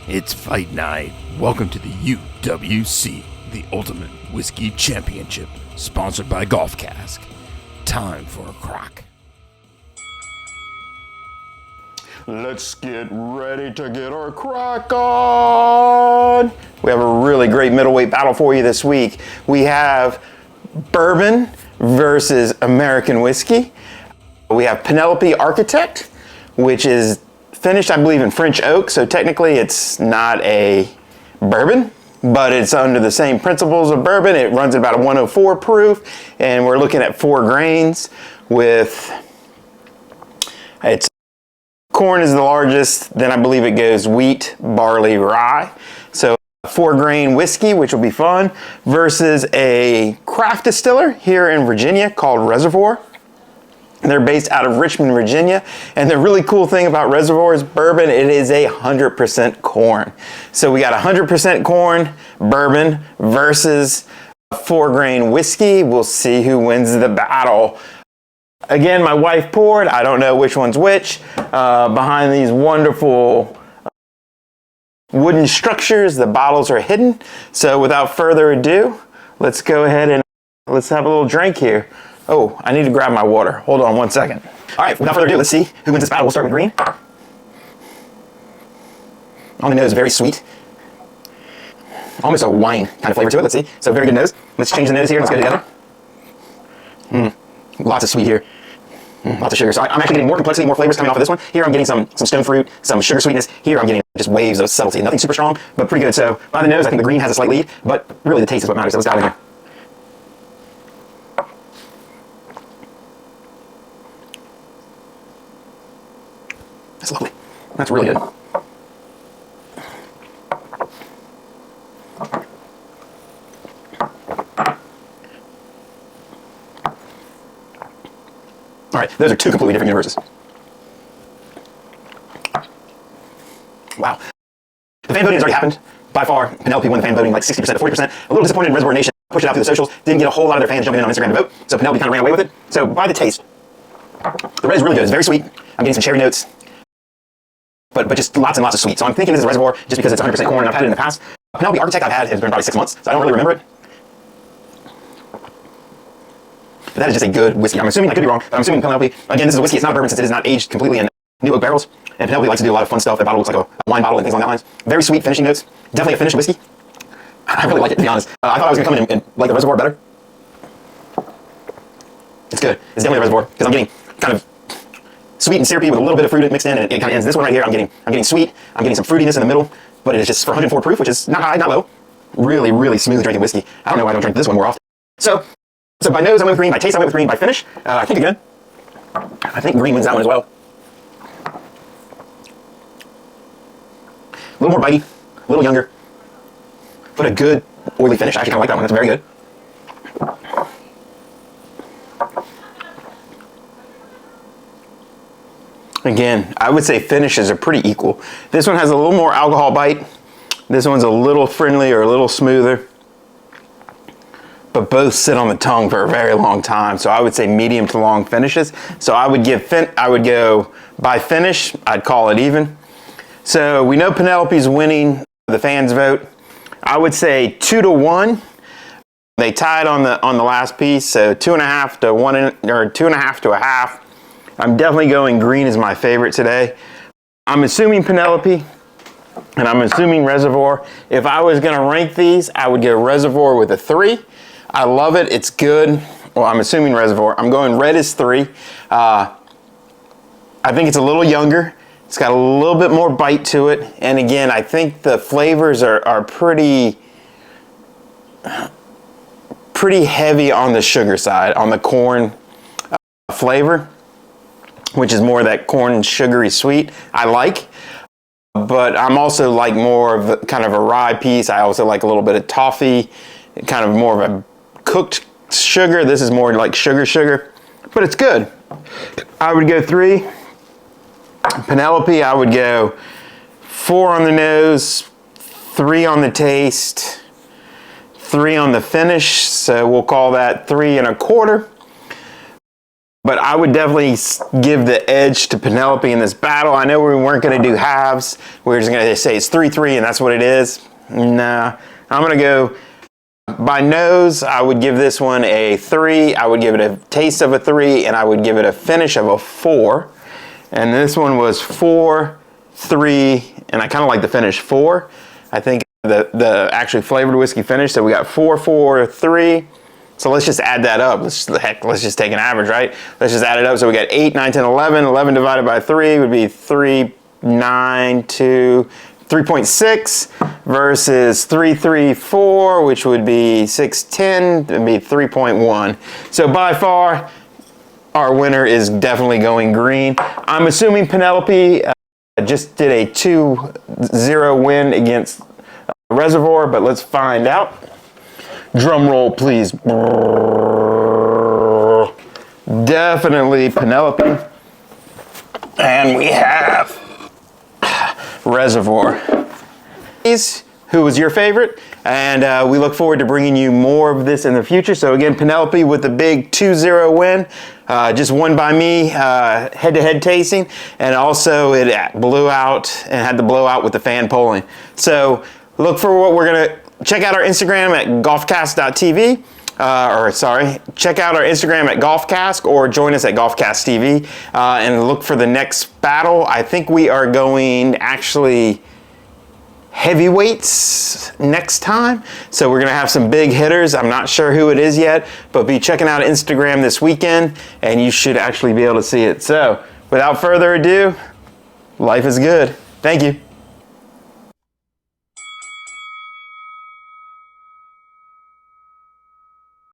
It's fight night. Welcome to the UWC, the Ultimate Whiskey Championship, sponsored by Golf Cask. Time for a crack. Let's get ready to get our crack on. We have a really great middleweight battle for you this week. We have bourbon versus American whiskey. We have Penelope Architect, which is finished, I believe, in French oak, so technically it's not a bourbon, but it's under the same principles of bourbon. It runs at about a 104 proof, and we're looking at 4 grains with, it's corn is the largest, then I believe it goes wheat, barley, rye. So 4 grain whiskey, which will be fun, versus a craft distiller here in Virginia called Reservoir. They're based out of Richmond, Virginia, and the really cool thing about Reservoir's bourbon, it is 100% corn. So we got 100% corn bourbon versus a 4 grain whiskey. We'll see who wins the battle. Again, my wife poured. I don't know which one's which. Behind these wonderful wooden structures, the bottles are hidden. So without further ado, let's go ahead and let's have a little drink here. Oh, I need to grab my water. Hold on one second. All right, without further ado, let's see who wins this battle. We'll start with green. On the nose, very sweet. Almost a wine kind of flavor to it. Let's see. So very good nose. Let's change the nose here. Let's go together. Lots of sweet here. Lots of sugar. So I'm actually getting more complexity, more flavors coming off of this one. Here I'm getting some stone fruit, some sugar sweetness. Here I'm getting just waves of subtlety. Nothing super strong, but pretty good. So by the nose, I think the green has a slight lead, but really the taste is what matters. So let's dive in here. That's lovely. That's really good. All right, those are 2 completely different universes. Wow. The fan voting has already happened. By far, Penelope won the fan voting like 60% to 40%. A little disappointed in Reservoir Nation. Pushed it out through the socials. Didn't get a whole lot of their fans jumping in on Instagram to vote. So Penelope kind of ran away with it. So by the taste, the red is really good. It's very sweet. I'm getting some cherry notes. But just lots and lots of sweet. So I'm thinking this is a Reservoir just because it's 100% corn and I've had it in the past. Penelope Architect I've had has been probably 6 months, so I don't really remember it. But that is just a good whiskey. I'm assuming, I could be wrong, but I'm assuming Penelope, again, this is a whiskey, it's not a bourbon since it is not aged completely in new oak barrels. And Penelope likes to do a lot of fun stuff. That bottle looks like a wine bottle and things along that lines. Very sweet finishing notes. Definitely a finished whiskey. I really like it, to be honest. I thought I was going to come in and like the Reservoir better. It's good. It's definitely a Reservoir because I'm getting kind of sweet and syrupy with a little bit of fruit mixed in, and it kind of ends. This one right here, I'm getting sweet. I'm getting some fruitiness in the middle, but it is just for 104 proof, which is not high, not low. Really, really smooth drinking whiskey. I don't know why I don't drink this one more often. So by nose, I went with green. By taste, I went with green. By finish, I think again, I think green wins that one as well. A little more bitey, a little younger, but a good oily finish. I actually kind of like that one. That's very good. Again, I would say finishes are pretty equal. This one has a little more alcohol bite. This one's a little friendlier, a little smoother. But both sit on the tongue for a very long time. So I would say medium to long finishes. So I would go by finish, I'd call it even. So we know Penelope's winning the fans vote. I would say 2-1. They tied on the last piece, so 2.5 to 1 or 2.5 to a half. I'm definitely going green as my favorite today. I'm assuming Penelope, and I'm assuming Reservoir. If I was gonna rank these, I would go Reservoir with a 3. I love it, it's good. Well, I'm assuming Reservoir. I'm going red is 3. I think it's a little younger. It's got a little bit more bite to it. And again, I think the flavors are pretty heavy on the sugar side, on the corn flavor, which is more that corn sugary sweet I like. But I'm also like more of kind of a rye piece. I also like a little bit of toffee, kind of more of a cooked sugar. This is more like sugar, but it's good. I would go 3. Penelope, I would go 4 on the nose, 3 on the taste, 3 on the finish. So we'll call that 3 1/4. But I would definitely give the edge to Penelope in this battle. I know we weren't going to do halves. We were just going to say it's 3-3 and that's what it is. Nah, I'm going to go by nose. I would give this one a 3. I would give it a taste of a 3, and I would give it a finish of a 4. And this one was 4, 3, and I kind of like the finish 4. I think the actually flavored whiskey finish. So we got 4, 4, 3. So let's just add that up. Let's just take an average, right? Let's just add it up. So we got 8, 9, 10, 11. 11 divided by 3 would be 3, 9, 2, 3.6 versus 3, 3, 4, which would be 6, 10. It would be 3.1. So by far, our winner is definitely going green. I'm assuming Penelope just did a 2-0 win against Reservoir, but let's find out. Drum roll, please. Definitely Penelope. And we have Reservoir. Who was your favorite? And we look forward to bringing you more of this in the future. So again, Penelope with the big 2-0 win. Just won by me, head-to-head tasting. And also it blew out and had the blowout with the fan polling. So look for what we're going to... Check out our Instagram at golfcast.tv, check out our Instagram at golfcast or join us at golfcast TV and look for the next battle. I think we are going actually heavyweights next time. So we're going to have some big hitters. I'm not sure who it is yet, but be checking out Instagram this weekend and you should actually be able to see it. So without further ado, life is good. Thank you.